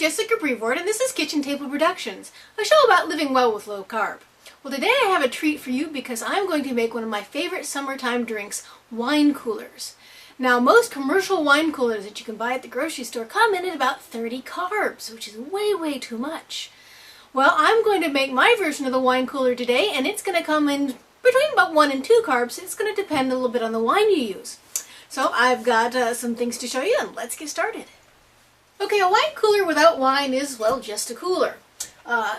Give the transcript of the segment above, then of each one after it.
Jessica Brevoort, and this is Kitchen Table Productions, a show about living well with low carb. Well, today I have a treat for you because I'm going to make one of my favorite summertime drinks, wine coolers. Now, most commercial wine coolers that you can buy at the grocery store come in at about 30 carbs, which is way too much. Well, I'm going to make my version of the wine cooler today, and it's going to come in between about 1 and 2 carbs. It's going to depend a little bit on the wine you use. So I've got some things to show you, and let's get started. Okay, a wine cooler without wine is, well, just a cooler.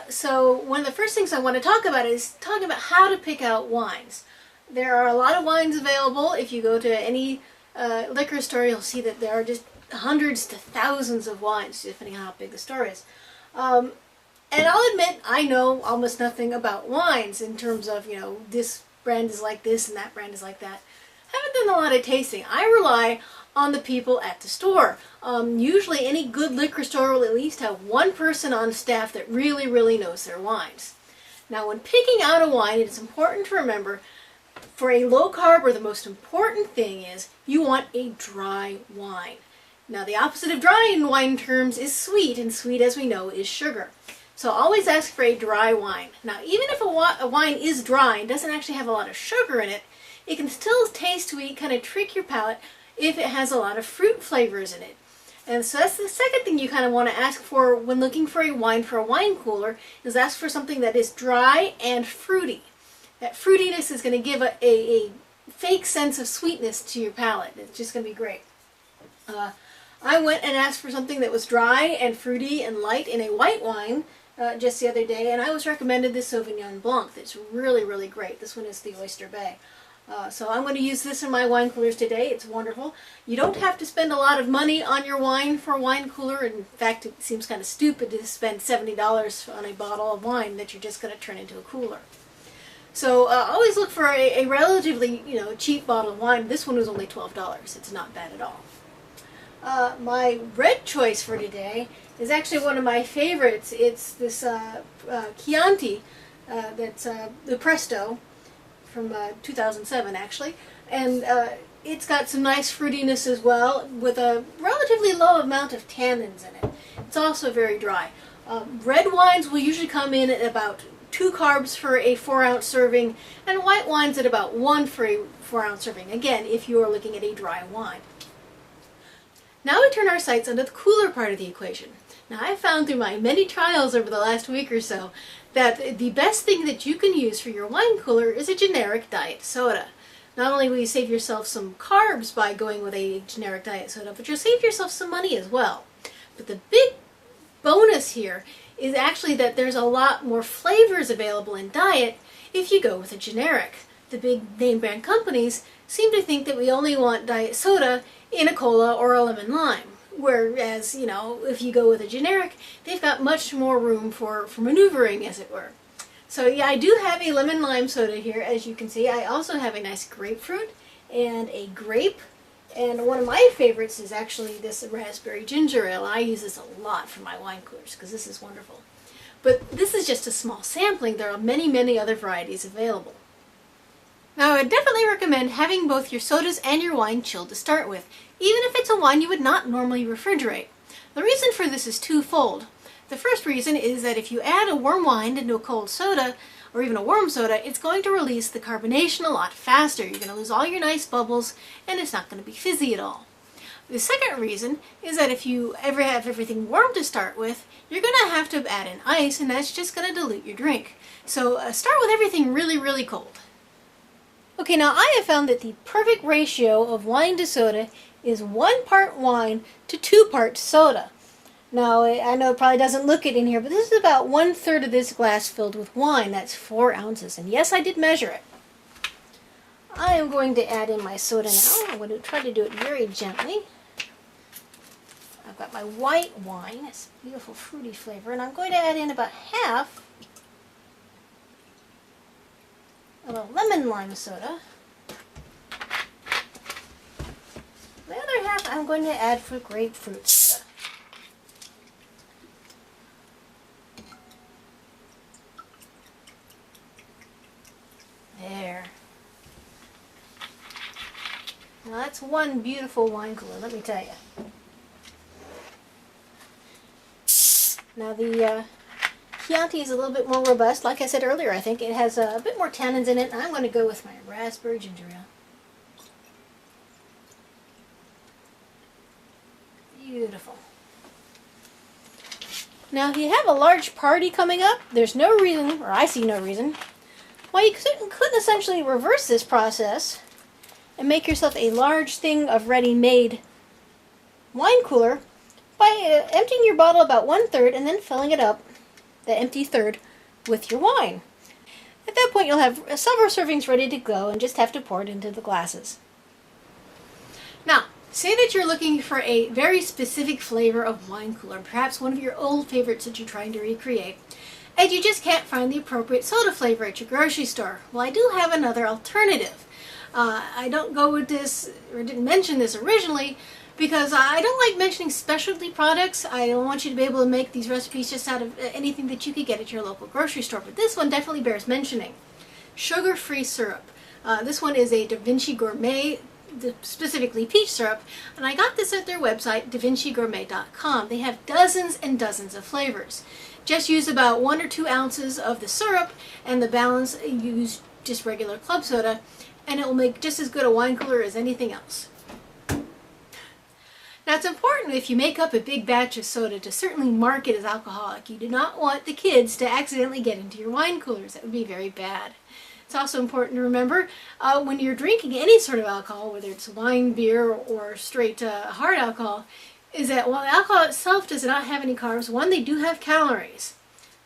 So one of the first things I want to talk about is talking about how to pick out wines. There are a lot of wines available. If you go to any liquor store, you'll see that there are just hundreds to thousands of wines, depending on how big the store is. And I'll admit, I know almost nothing about wines in terms of, this brand is like this and that brand is like that. I haven't done a lot of tasting. I rely on the people at the store. Usually any good liquor store will at least have one person on staff that really knows their wines. Now, when picking out a wine, it's important to remember for a low carb, or the most important thing is you want a dry wine. Now, the opposite of dry in wine terms is sweet, and sweet, as we know, is sugar. So always ask for a dry wine. Now, even if a wine is dry and doesn't actually have a lot of sugar in it, it can still taste sweet, kind of trick your palate if it has a lot of fruit flavors in it. And so that's the second thing you kind of want to ask for when looking for a wine cooler, is ask for something that is dry and fruity. That fruitiness is going to give a fake sense of sweetness to your palate. It's just going to be great. I went and asked for something that was dry and fruity and light in a white wine just the other day, and I was recommended this Sauvignon Blanc that's really great. This one is the Oyster Bay. So I'm going to use this in my wine coolers today. It's wonderful. You don't have to spend a lot of money on your wine for a wine cooler. In fact, it seems kind of stupid to spend $70 on a bottle of wine that you're just going to turn into a cooler. So always look for a relatively cheap bottle of wine. This one was only $12. It's not bad at all. My red choice for today is actually one of my favorites. It's this Chianti that's the Presto from 2007 actually, and it's got some nice fruitiness as well with a relatively low amount of tannins in it. It's also very dry. Red wines will usually come in at about 2 carbs for a 4-ounce serving, and white wines at about 1 for a 4-ounce serving, again if you are looking at a dry wine. Now we turn our sights onto the cooler part of the equation. Now, I've found through my many trials over the last week or so that the best thing that you can use for your wine cooler is a generic diet soda. Not only will you save yourself some carbs by going with a generic diet soda, but you'll save yourself some money as well. But the big bonus here is actually that there's a lot more flavors available in diet if you go with a generic. The big name brand companies seem to think that we only want diet soda in a cola or a lemon lime. Whereas, if you go with a generic, they've got much more room for maneuvering, as it were. So yeah, I do have a lemon lime soda here, as you can see. I also have a nice grapefruit and a grape. And one of my favorites is actually this raspberry ginger ale. I use this a lot for my wine coolers because this is wonderful. But this is just a small sampling. There are many other varieties available. Now, I would definitely recommend having both your sodas and your wine chilled to start with, even if it's a wine you would not normally refrigerate. The reason for this is twofold. The first reason is that if you add a warm wine into a cold soda, or even a warm soda, it's going to release the carbonation a lot faster. You're going to lose all your nice bubbles, and it's not going to be fizzy at all. The second reason is that if you ever have everything warm to start with, you're going to have to add in ice, and that's just going to dilute your drink. So start with everything really cold. Okay, now I have found that the perfect ratio of wine to soda is 1 part wine to 2 parts soda. Now, I know it probably doesn't look it in here, but this is about 1/3 of this glass filled with wine. That's 4 ounces. And yes, I did measure it. I am going to add in my soda now. I'm going to try to do it very gently. I've got my white wine. It's a beautiful fruity flavor. And I'm going to add in about half of a lemon lime soda. The other half I'm going to add for grapefruit soda. There. Now that's one beautiful wine cooler, let me tell you. Now the Chianti is a little bit more robust. Like I said earlier, I think it has a bit more tannins in it. And I'm going to go with my raspberry ginger ale. Beautiful. Now, if you have a large party coming up, there's no reason, or I see no reason, why you couldn't essentially reverse this process and make yourself a large thing of ready-made wine cooler by emptying your bottle about 1/3 and then filling it up, the empty third, with your wine. At that point, you'll have several servings ready to go and just have to pour it into the glasses. Now, say that you're looking for a very specific flavor of wine cooler, perhaps one of your old favorites that you're trying to recreate, and you just can't find the appropriate soda flavor at your grocery store. Well, I do have another alternative. I don't go with this, or didn't mention this originally, because I don't like mentioning specialty products. I don't want you to be able to make these recipes just out of anything that you could get at your local grocery store, but this one definitely bears mentioning. Sugar-free syrup. This one is a Da Vinci Gourmet, specifically peach syrup, and I got this at their website, davincigourmet.com. They have dozens and dozens of flavors. Just use about 1 or 2 ounces of the syrup, and the balance use just regular club soda, and it will make just as good a wine cooler as anything else. Now, it's important if you make up a big batch of soda to certainly mark it as alcoholic. You do not want the kids to accidentally get into your wine coolers. That would be very bad. It's also important to remember when you're drinking any sort of alcohol, whether it's wine, beer, or straight hard alcohol, is that while the alcohol itself does not have any carbs, one, they do have calories.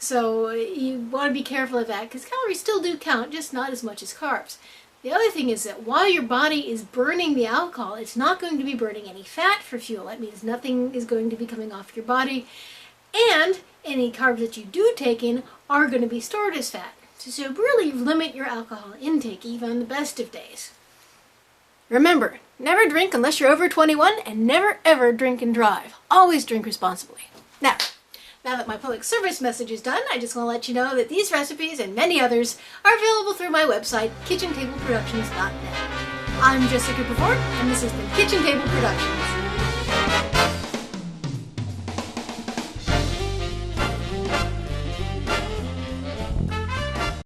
So you want to be careful of that because calories still do count, just not as much as carbs. The other thing is that while your body is burning the alcohol, it's not going to be burning any fat for fuel. That means nothing is going to be coming off your body, and any carbs that you do take in are going to be stored as fat. So really limit your alcohol intake, even on the best of days. Remember, never drink unless you're over 21, and never ever drink and drive. Always drink responsibly. Now that my public service message is done, I just want to let you know that these recipes and many others are available through my website, kitchentableproductions.net. I'm Jessica Pavort, and this has been Kitchen Table Productions.